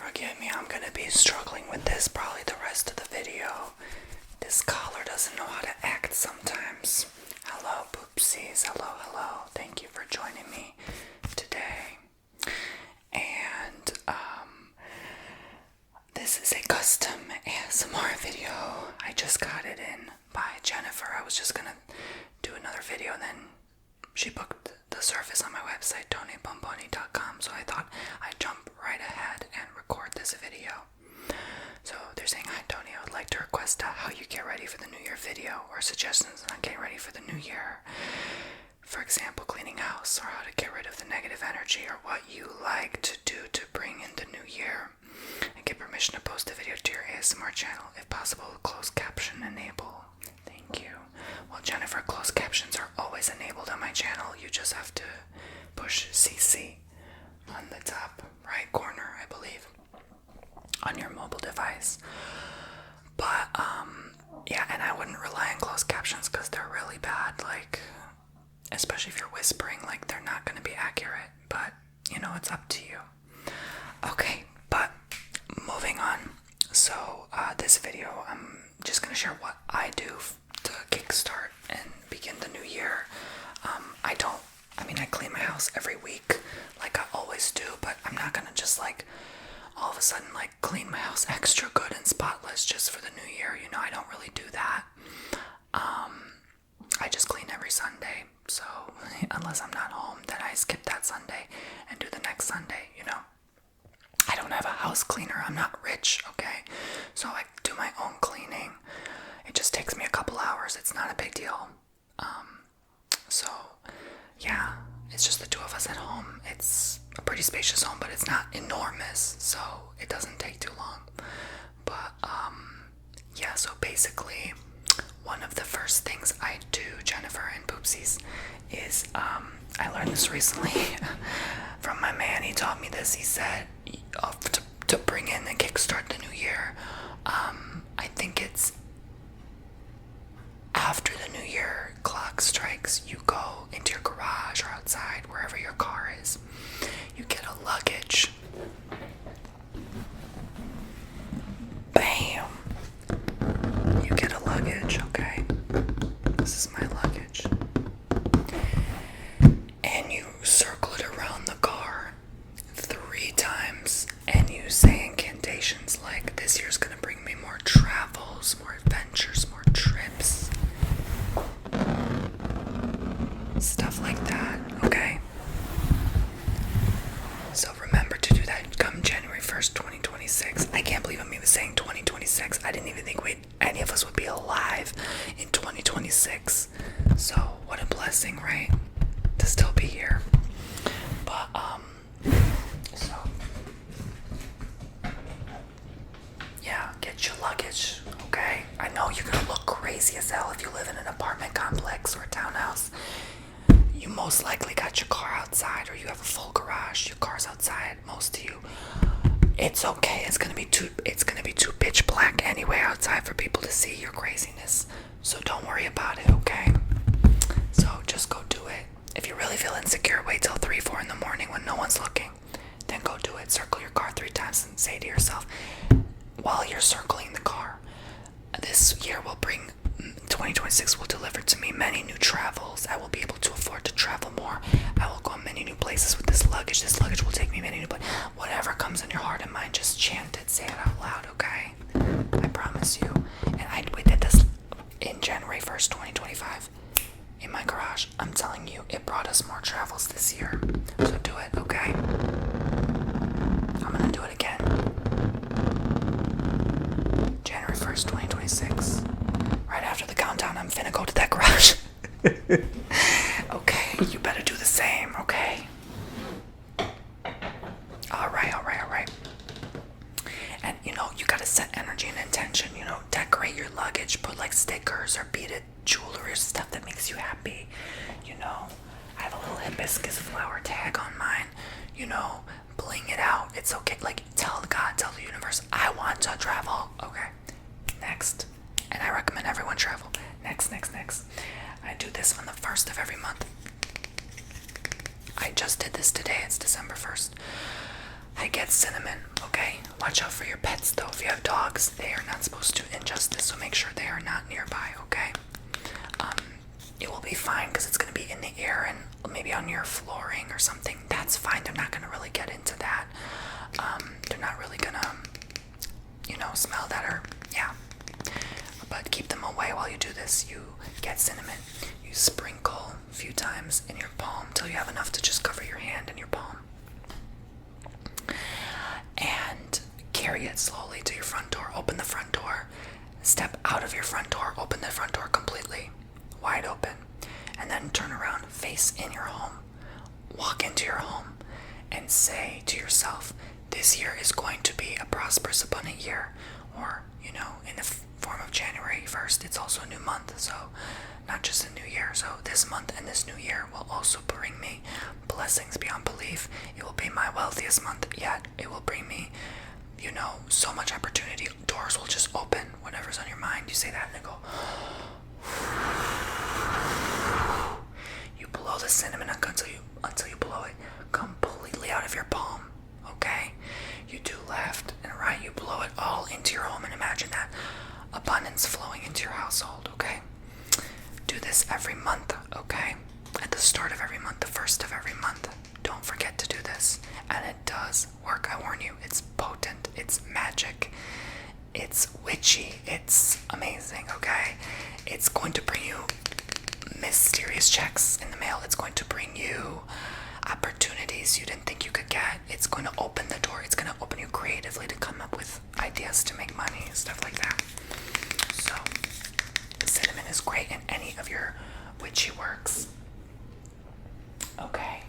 Forgive me, I'm gonna be struggling with this probably the rest of the video. This collar doesn't know how to act sometimes. Hello, poopsies. Hello, hello. Thank you for joining me today. And, this is a custom ASMR video. I just got it in by Jennifer. I was just gonna do another video and then she booked the service on my website, bomboni.com, so I thought I'd jump right ahead and record this video. So they're saying, "Hi Tony, I would like to request how you get ready for the New Year video or suggestions on getting ready for the New Year. For example, cleaning house or how to get rid of the negative energy or what you like to do to bring in the New Year. And get permission to post a video to your ASMR channel. If possible, closed caption enable. Thank you." Well, Jennifer, closed captions are always enabled on my channel. You just have to push CC on the top right corner, I believe, on your mobile device. But, yeah, and I wouldn't rely on closed captions because they're really bad, like, especially if you're whispering, like, they're not going to be accurate, but, you know, it's up to you. Okay, but moving on. So, this video, I'm just going to share what I do to kickstart and begin the new year. I clean my house every week, like I always do, but I'm not going to just, like, all of a sudden, like, clean my house extra good and spotless just for the new year. You know, I don't really do that. I just clean every Sunday, so unless I'm not home, then I skip that Sunday and do the next Sunday, you know. I don't have a house cleaner. I'm not rich, okay? So I do my own cleaning. It just takes me a couple hours. It's not a big deal. So, yeah, it's just the two of us at home. It's a pretty spacious home, but it's not enormous, so it doesn't take too long. But, yeah, so basically, one of the first things I do, Jennifer and Poopsies, is, I learned this recently from my man. He taught me this. He said, to bring in and kickstart the new year, I think it's after the new year clock strikes, you go into your garage or outside, wherever your car is. You get a luggage. Bam! You get a luggage, okay? This is my luggage. And you circle it around the car 3 times, and you say incantations like, "This year's gonna bring me more travels, more adventures, more trips." Stuff like that, okay? So remember to do that come January 1st, 2026. I can't believe I'm even saying 2026. I didn't even think any of us would be alive in 2026. So what a blessing, right? To still be here. But, so, yeah, get your luggage, okay? I know you're gonna look crazy as hell if you live in an apartment complex or a townhouse. You most likely got your car outside, or you have a full garage. Your car's outside, most of you. It's okay. It's gonna be too pitch black anyway outside for people to see your craziness. So don't worry about it, okay? So just go do it. If you really feel insecure, wait till 3, 4 in the morning when no one's looking. Then go do it. Circle your car 3 times and say to yourself, while you're circling the car, "This year will bring 2026 will deliver to me many new travels. I will be able to afford to travel more. I will go on many new places with this luggage. This luggage will take me many new places." Whatever comes in your heart and mind, just chant it. Say it out loud, okay? I promise you. And we did this in January 1st, 2025 in my garage. I'm telling you, it brought us more travels this year. So do it, okay? I'm gonna do it again. January 1st, 2026. Right after the countdown, I'm finna go to that garage. Okay, you better do the same, okay? Alright. And, you know, you gotta set energy and intention, you know, decorate your luggage, put, like, stickers or beaded jewelry or stuff that makes you happy, you know. I have a little hibiscus flower tag on mine, you know, bling it out. It's okay, like, tell God, tell the universe, I want to travel, okay? Next. And I recommend everyone travel. Next. I do this on the 1st of every month. I just did this today. It's December 1st. I get cinnamon, okay? Watch out for your pets though. If you have dogs, they are not supposed to ingest this, so make sure they are not nearby, okay? It will be fine because it's going to be in the air and maybe on your flooring or something. That's fine. They're not going to really get into that. They're not really going to, smell that or, yeah. But keep them away while you do this. You get cinnamon. You sprinkle a few times in your palm till you have enough to just cover your hand and your palm. And carry it slowly to your front door. Open the front door. Step out of your front door. Open the front door completely. Wide open. And then turn around. Face in your home. Walk into your home. And say to yourself, this year is going to be a prosperous, abundant year. Or, in the form of January 1st, it's also a new month. So, not just a new year. So, this month and this new year will also bring me blessings beyond belief. It will be my wealthiest month yet. It will bring me, so much opportunity. Doors will just open. Whatever's on your mind, you say that and then go. You blow the cinnamon until you blow it completely out of your palm. Okay? You do left and right. You blow it all into your home and imagine that abundance flowing into your household. Okay? Do this every month. Okay? At the start of every month, the first of every month. Don't forget to do this. And it does work. I warn you. It's potent. It's magic. It's witchy. It's amazing. Okay? It's going to bring you mysterious checks in the mail. It's going to bring you opportunities you didn't think you could get. It's going to open the door. It's going to open you creatively to come up with ideas to make money, stuff like that. So, cinnamon is great in any of your witchy works. Okay,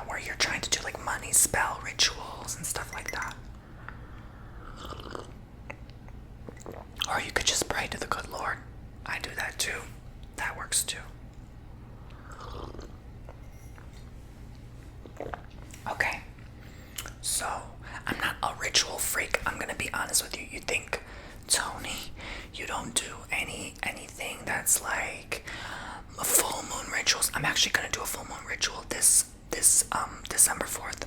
where you're trying to do like money spell rituals and stuff like that. Or you could just pray to the good Lord. I do that too. That works too. Okay, so I'm not a ritual freak. I'm gonna be honest with you. You think, Tony, you don't do anything that's like full moon rituals. I'm actually gonna do a full moon ritual this December 4th.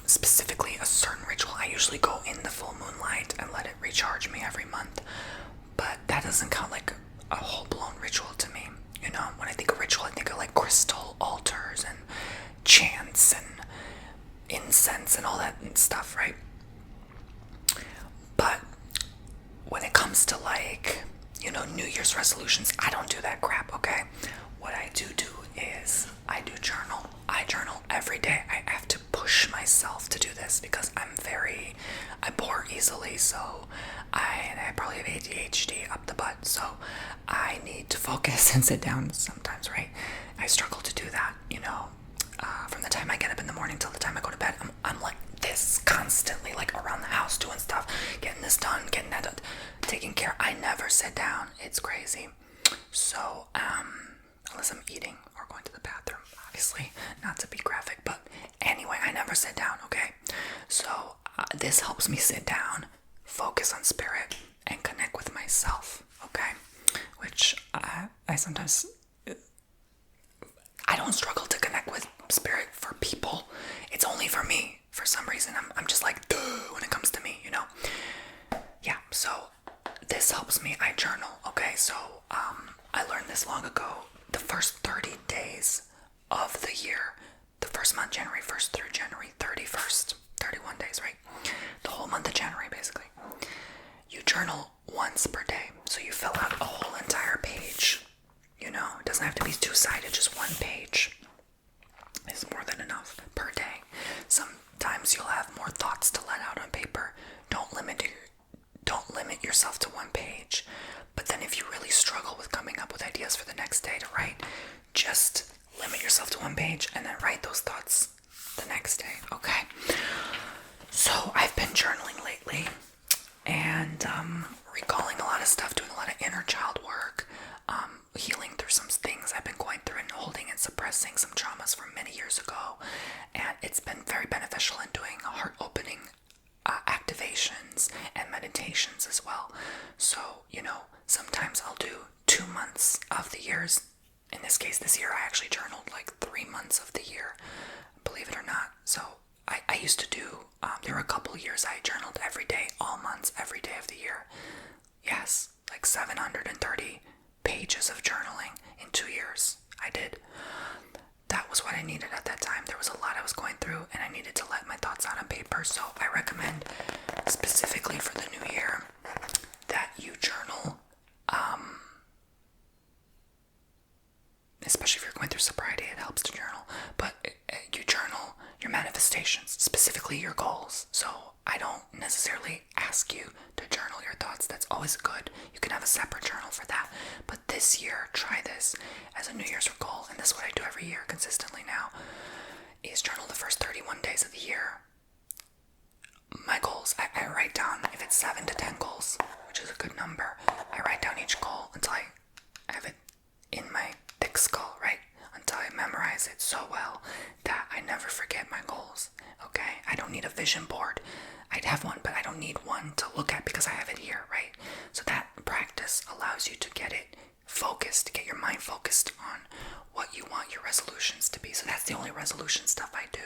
Specifically a certain ritual. I usually go in the full moonlight and let it recharge me every month, but that doesn't count like a whole-blown ritual to me. When I think of ritual, I think of like crystal altars and chants and incense and all that stuff, right? But when it comes to like, New Year's resolutions, I don't do that crap, okay? What I do is I do journal. I journal every day. I have to push myself to do this because I bore easily, so I probably have ADHD up the butt, so I need to focus and sit down sometimes, right? I struggle to do that, from the time I get up in the morning till the time I go to bed. I'm like this constantly, like around the house doing stuff, getting this done, getting that done, taking care. I never sit down. It's crazy. So, unless I'm eating or going to the bathroom, obviously, not to be graphic, but anyway, I never sit down, okay? So, this helps me sit down, focus on spirit, and connect with myself, okay? Which I sometimes, I don't struggle to connect with spirit for people. It's only for me. For some reason, I'm just like, duh, when it comes to me, Yeah, so this helps me. I journal, okay? So, I learned this long ago. The first 30 days of the year, the first month, January 1st through January 31st, 31 days, right? The whole month of January, basically. You journal once per day. So you fill out a whole entire page. It doesn't have to be two-sided, just one page is more than enough per day. Sometimes you'll have more thoughts to let out on paper. Don't limit yourself to one page. But then if you really struggle with coming up with ideas for the next day to write, just limit yourself to one page and then write those thoughts the next day, okay? So I've been journaling lately and recalling a lot of stuff, doing a lot of inner child work, healing through some things I've been going through and holding and suppressing some traumas from many years ago. And it's been very beneficial in doing heart-opening activations and meditations as well. So, sometimes I'll do 2 months of the years. In this case, this year, I actually journaled like 3 months of the year, believe it or not. So I used to do, there were a couple years I journaled every day, all months, every day of the year. Yes, like 730 pages of journaling in 2 years. I did. That was what I needed at that time. There was a lot I was going through, and I needed to let my thoughts out on paper. So I recommend, specifically for the new year, that you journal, especially if you're going through sobriety, it helps to journal. But you journal your manifestations, specifically your goals. So I don't necessarily ask you to journal your thoughts. That's always good. You can have a separate journal for that. But this year, try this as a New Year's goal, and this is what I do every year consistently now, is journal the first 31 days of the year. My goals, I write down, if it's 7 to 10 goals, which is a good number, I write down each goal until I have it in my thick skull, right? Until I memorize it so well that I never forget my goals, okay? I don't need a vision board. I'd have one, but I don't need one to look at because I have it here, right? So that practice allows you to get it focused, to get your mind focused on what you want your resolutions to be. So that's the only resolution stuff I do.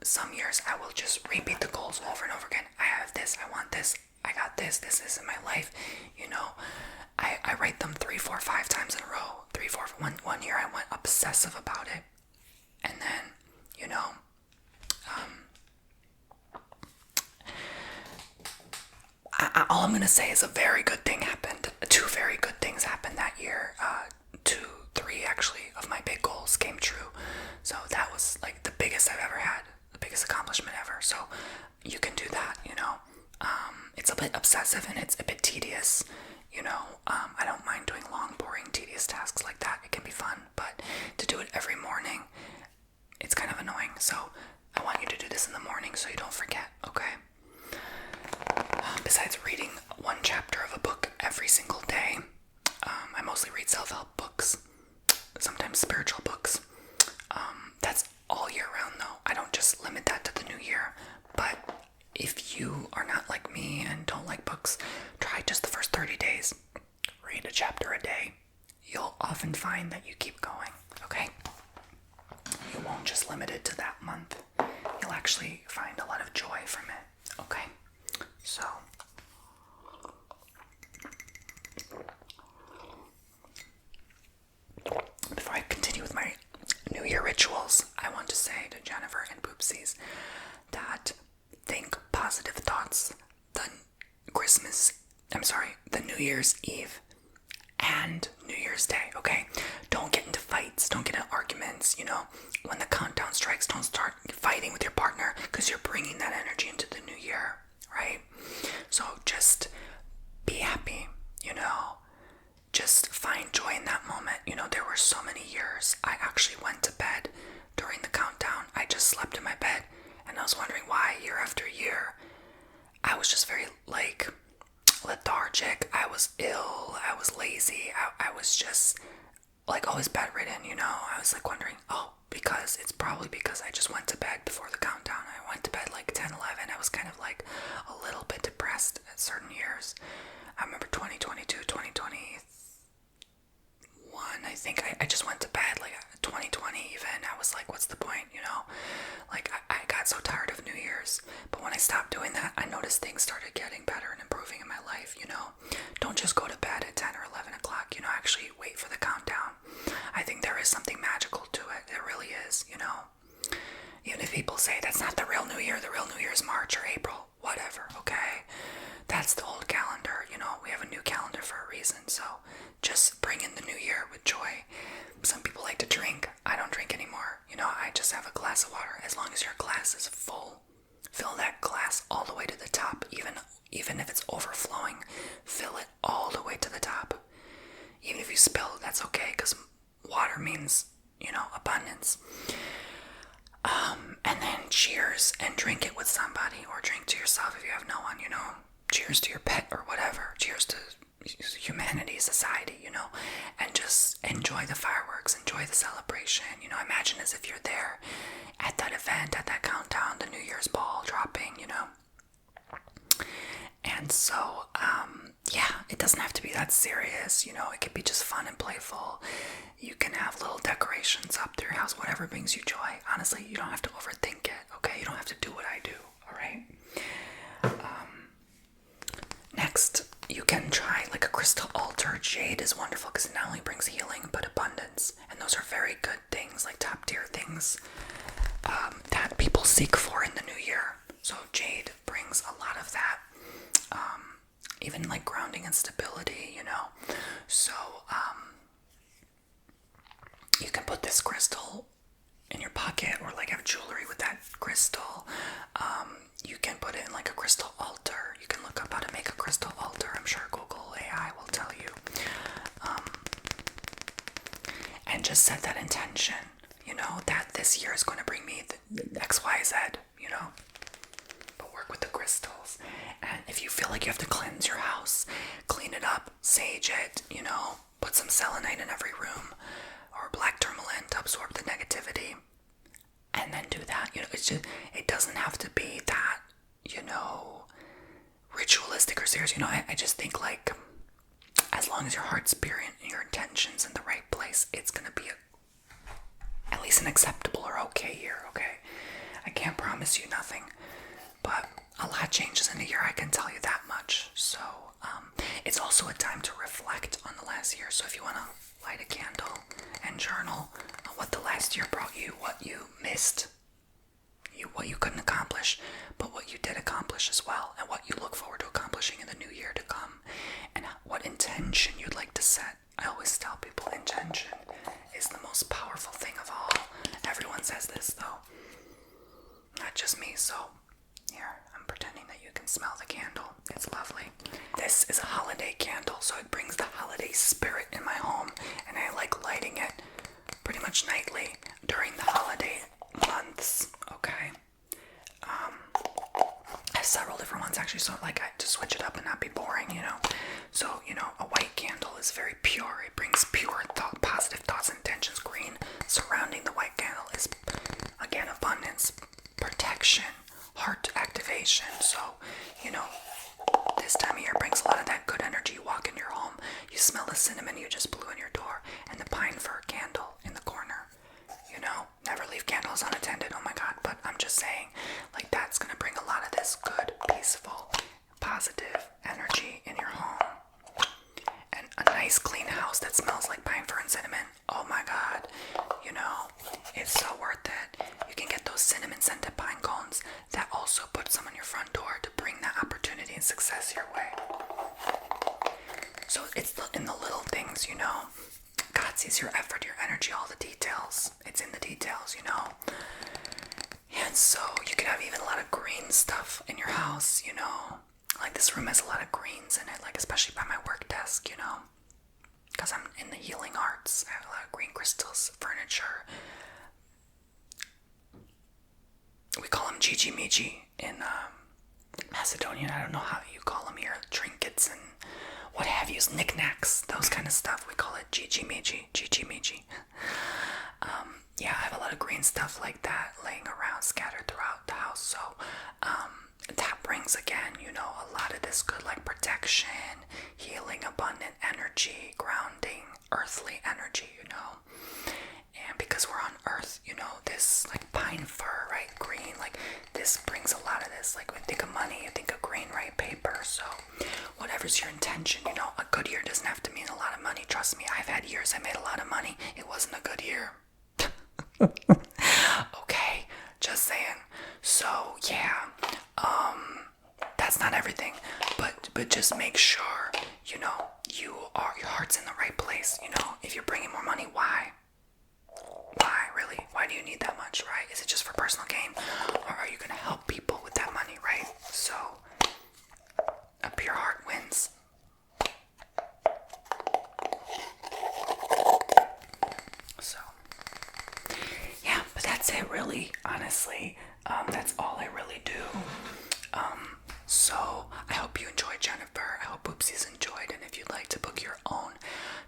Some years I will just repeat the goals over and over again. I have this, I want this, I got this is in my life, you know. I write them 3, 4, 5 times in a row. 3, 4, 1 year I went obsessive about it. And then, you know, all I'm going to say is a very good thing happened. 2 very good things happened that year. 2, 3 actually of my big goals came true. So that was like the biggest I've ever had, the biggest accomplishment ever. So you can do that, you know. It's a bit obsessive and it's a bit tedious, you know. I don't mind doing long, boring, tedious tasks like that. It can be fun, but to do it every morning, it's kind of annoying. So I want you to do this in the morning so you don't forget, okay? Besides reading 1 chapter of a book every single day, I mostly read self-help books, sometimes spiritual books. That's all year round though. I don't just limit that to the new year. But if you are not like me and don't like books, try just the first 30 days. Read a chapter a day. You'll often find that you keep going, okay? You won't just limit it to that month. You'll actually find a lot of joy from it, okay? So, before I continue with my New Year rituals, I want to say to Jennifer and Poopsies that think positive thoughts the New Year's Eve and New Year's Day, okay? Don't get into fights, don't get into arguments, you know? When the countdown strikes, don't start fighting with your partner because you're bringing that energy into the new year, right? So just be happy, you know? Just find joy in that moment. You know, there were so many years I actually went to bed during the countdown. I just slept in my bed and I was wondering why year after year I was just very like lethargic. I was ill. I was lazy. I was just like always bedridden, you know. I was like wondering, because it's probably because I just went to bed before the countdown. I went to bed like 10, 11. I was kind of like a little bit depressed at certain years. I remember 2022, 2021, I think I just went to bed, like 2020 even. I was like, what's the point, you know? Like, I got so tired of New Year's. But when I stopped doing that, I noticed things started getting better and improving in my life, you know? Don't just go to bed at 10 or 11 o'clock, you know? Actually wait for the countdown. I think there is something magical to it. There really is, you know? Even if people say that's not the real New Year, the real New Year is March or April, whatever, okay? That's the old calendar, you know? We have a new calendar for a reason, so just bring in the new year with joy. Some people like to drink. I don't drink anymore. You know, I just have a glass of water. As long as your glass is full, fill that glass all the way to the top. Even if it's overflowing, fill it all the way to the top. Even if you spill, that's okay, because water means, you know, abundance. And then cheers and drink it with somebody, or drink to yourself if you have no one, you know. Cheers to your pet or whatever. Cheers to humanity, society, you know, and just enjoy the fireworks, enjoy the celebration, you know. Imagine as if you're there at that event, at that countdown, the New Year's ball dropping, you know. And so, yeah, it doesn't have to be that that serious, you know. It could be just fun and playful. You can have little decorations up to your house, whatever brings you joy. Honestly, you don't have to overthink it, okay? You don't have to do what I do, alright? Next, you can try like a crystal altar. Jade is wonderful because it not only brings healing, but abundance. And those are very good things, like top tier things that people seek for in the new year. So jade brings a lot of that. Even like grounding and stability, you know. So you can put this crystal in your pocket or like have jewelry with that crystal. You can put it in like a crystal altar. You can look up how to make a crystal altar. I'm sure Google AI will tell you. And just set that intention, you know, that this year is going to bring me X, Y, Z, you know. But work with the crystals. And if you feel like you have to cleanse your house, clean it up, sage it, you know, put some selenite in every room or black tourmaline to absorb the negativity. And then do that, you know. It's just, it doesn't have to be that, you know, ritualistic or serious, you know. I just think like as long as your heart, spirit, and your intentions in the right place, it's gonna be at least an acceptable or okay year, okay? I can't promise you nothing, but a lot changes in a year, I can tell you that much. So it's also a time to reflect on the last year. So if you want to light a candle and journal on what the last year brought you, what you missed, what you couldn't accomplish, but what you did accomplish as well, and what you look forward to accomplishing in the new year to come, and what intention you'd like to set. I always tell people intention is the most powerful thing of all. Everyone says this though, not just me. So here, I'm pretending that you can smell the candle. It's lovely. This is a holiday candle, so it brings the holiday spirit in my home, and I like lighting it pretty much nightly during the holiday months, okay? I have several different ones actually, so like I to switch it up and not be boring, you know. So, you know, a white candle is very pure. It brings pure thought, positive thoughts and intentions. Green surrounding the white candle is, again, abundance, protection, heart activation. So, you know, this time of year brings a lot of that good energy. You walk in your home, you smell the cinnamon you just blew in your door, and the pine fir candle in the corner. You know, never leave candles unattended. Oh my God, but I'm just saying, like, that's gonna bring a lot of this good, peaceful, positive energy in your home. And a nice clean house that smells like pine fir and cinnamon. Oh my God, you know, it's so worth it. You can get those cinnamon scented pine cones that also put some on your front door to bring that opportunity and success your way. So it's in the little things, you know. God sees your effort, your energy, all the details. It's in the details, you know. And so you can have even a lot of green stuff in your house, you know. Like this room has a lot of greens in it, like especially by my work desk, you know. Because I'm in the healing arts. I have a lot of green crystals, furniture. We call them Gigi Miji in Macedonian. I don't know how you call them here. Trinkets and what have you, knickknacks, those kind of stuff. We call it Gigi Miji. Gigi Miji. Yeah, I have a lot of green stuff like that laying around, scattered throughout the house. So that brings, again, you know, a lot of this good, like protection, healing, abundant energy, grounding, earthly energy, you know. And because we're on earth, you know, this like pine fir, right, green, like this brings a lot of this. Like when you think of money, you think of green, right, paper. So whatever's your intention, you know, a good year doesn't have to mean a lot of money. Trust me, I've had years I made a lot of money. It wasn't a good year. Okay, just saying. So yeah, that's not everything, but just make sure, you know, your heart's in the right place. You know, if you're bringing more money, why really? Why do you need that much, right? Is it just for personal gain, or are you going to help people with that money, right? So a pure heart wins. So yeah, but that's it really, honestly. That's all I really do. So I hope you enjoyed, Jennifer. I hope Oopsies enjoyed, and if you'd like to book your own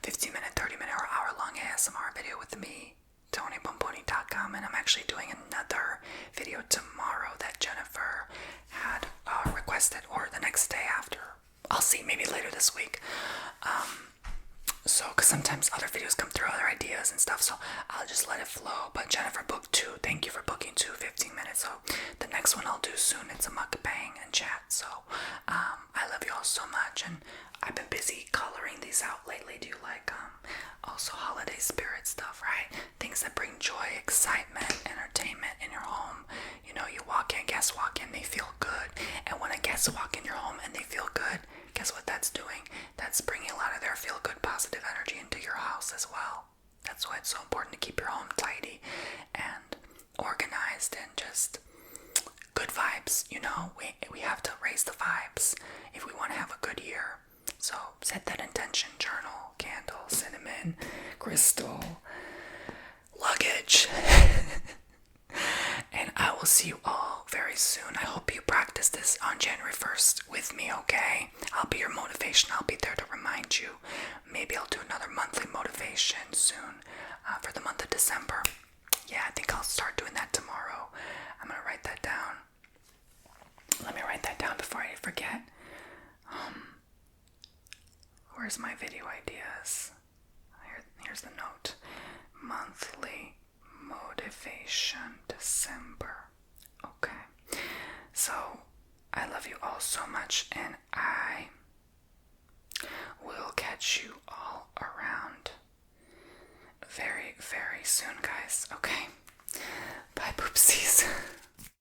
15-minute, 30-minute, or hour-long ASMR video with me, TonyBomboni.com, and I'm actually doing another video tomorrow that Jennifer had requested, or the next day after. I'll see, maybe later this week. So, because sometimes other videos come through, other ideas and stuff, so I'll just let it flow. But Jennifer booked 2. Thank you for booking 2 15 minutes. So the next one I'll do soon. It's a mukbang and chat. So I love you all so much, and I've been busy coloring these out lately. Do you like also holiday spirit stuff, right? Things that bring joy, excitement, entertainment in your home. You know, you walk in, guests walk in, they feel good. And when a guest walk in your home and they feel good, guess what that's doing? That's bringing a lot of their feel-good, positive energy into your house as well. That's why it's so important to keep your home tidy and organized and just good vibes. You know, we have to raise the vibes if we want to have a good year. So set that intention: journal, candle, cinnamon, crystal, luggage. And I will see you all very soon. I hope you practice this on January 1st with me, okay? I'll be your motivation. I'll be there to remind you. Maybe I'll do another monthly motivation soon for the month of December. Yeah, I think I'll start doing that tomorrow. I'm going to write that down. Let me write that down before I forget. Where's my video ideas? Here's the note. Monthly motivation December. Okay. So I love you all so much, and I will catch you